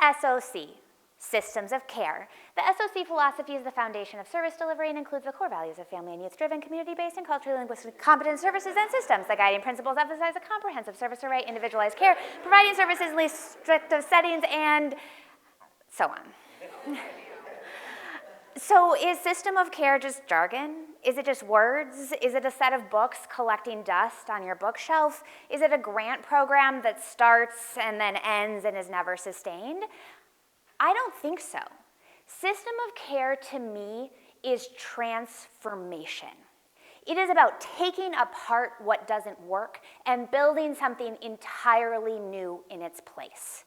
SOC, systems of care. The SOC philosophy is the foundation of service delivery and includes the core values of family and youth-driven, community-based, and culturally linguistic competent services and systems. The guiding principles emphasize a comprehensive service array, individualized care, providing services in least restrictive settings, and so on. So is system of care just jargon? Is it just words? Is it a set of books collecting dust on your bookshelf? Is it a grant program that starts and then ends and is never sustained? I don't think so. System of care to me is transformation. It is about taking apart what doesn't work and building something entirely new in its place.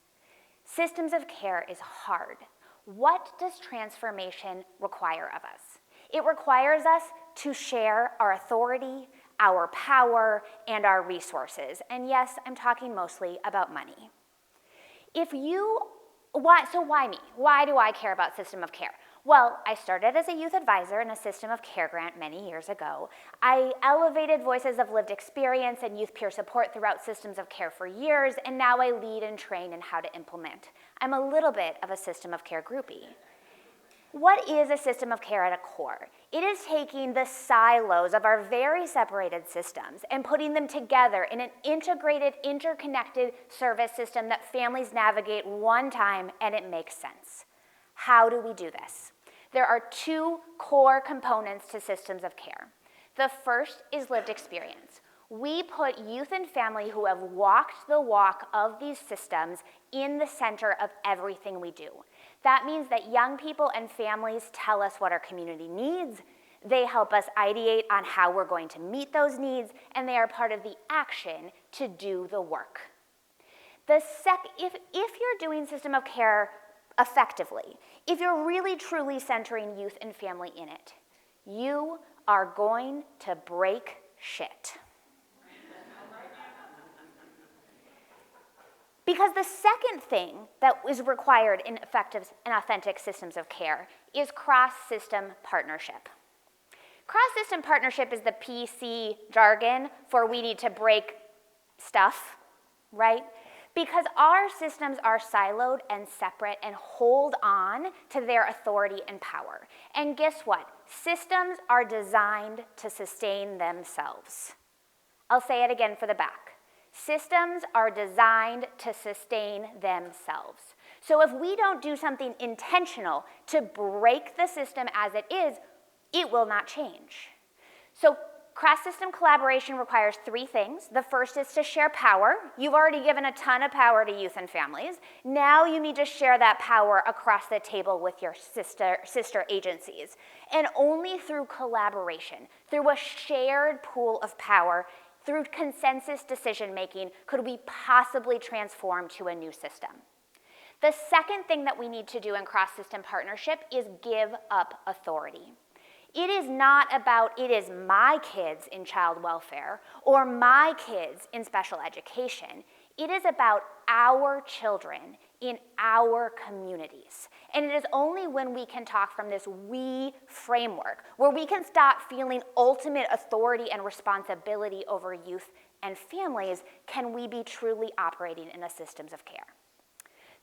Systems of care is hard. What does transformation require of us? It requires us to share our authority, our power, and our resources. And yes, I'm talking mostly about money. So why me? Why do I care about system of care? Well, I started as a youth advisor in a system of care grant many years ago. I elevated voices of lived experience and youth peer support throughout systems of care for years, and now I lead and train in how to implement. I'm a little bit of a system of care groupie. What is a system of care at a core? It is taking the silos of our very separated systems and putting them together in an integrated, interconnected service system that families navigate one time and it makes sense. How do we do this? There are two core components to systems of care. The first is lived experience. We put youth and family who have walked the walk of these systems in the center of everything we do. That means that young people and families tell us what our community needs, they help us ideate on how we're going to meet those needs, and they are part of the action to do the work. If you're doing system of care effectively, if you're really truly centering youth and family in it, you are going to break shit. Because the second thing that is required in effective and authentic systems of care is cross-system partnership. Cross-system partnership is the PC jargon for we need to break stuff, right? Because our systems are siloed and separate and hold on to their authority and power. And guess what? Systems are designed to sustain themselves. I'll say it again for the back. Systems are designed to sustain themselves. So if we don't do something intentional to break the system as it is, it will not change. So cross-system collaboration requires three things. The first is to share power. You've already given a ton of power to youth and families. Now you need to share that power across the table with your sister agencies. And only through collaboration, through a shared pool of power, through consensus decision-making, could we possibly transform to a new system. The second thing that we need to do in cross-system partnership is give up authority. It is not about, it is my kids in child welfare or my kids in special education. It is about our children in our communities. And it is only when we can talk from this we framework, where we can stop feeling ultimate authority and responsibility over youth and families, can we be truly operating in the systems of care.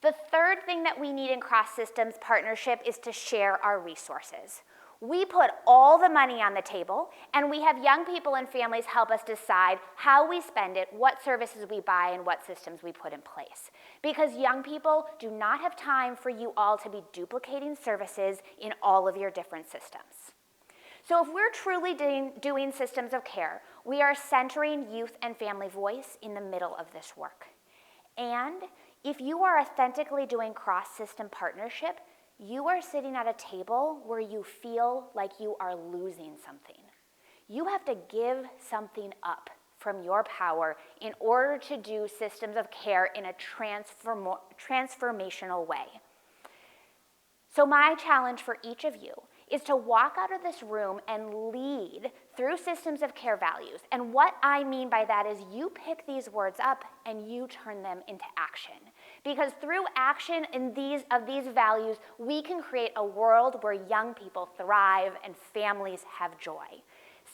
The third thing that we need in cross-systems partnership is to share our resources. We put all the money on the table, and we have young people and families help us decide how we spend it, what services we buy, and what systems we put in place. Because young people do not have time for you all to be duplicating services in all of your different systems. So if we're truly doing systems of care, we are centering youth and family voice in the middle of this work. And if you are authentically doing cross-system partnership, you are sitting at a table where you feel like you are losing something. You have to give something up from your power in order to do systems of care in a transformational way. So my challenge for each of you is to walk out of this room and lead through systems of care values. And what I mean by that is you pick these words up and you turn them into action. Because through action of these values, we can create a world where young people thrive and families have joy.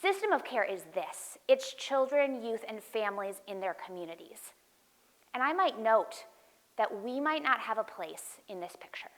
System of care is this. It's children, youth, and families in their communities. And I might note, that we might not have a place in this picture.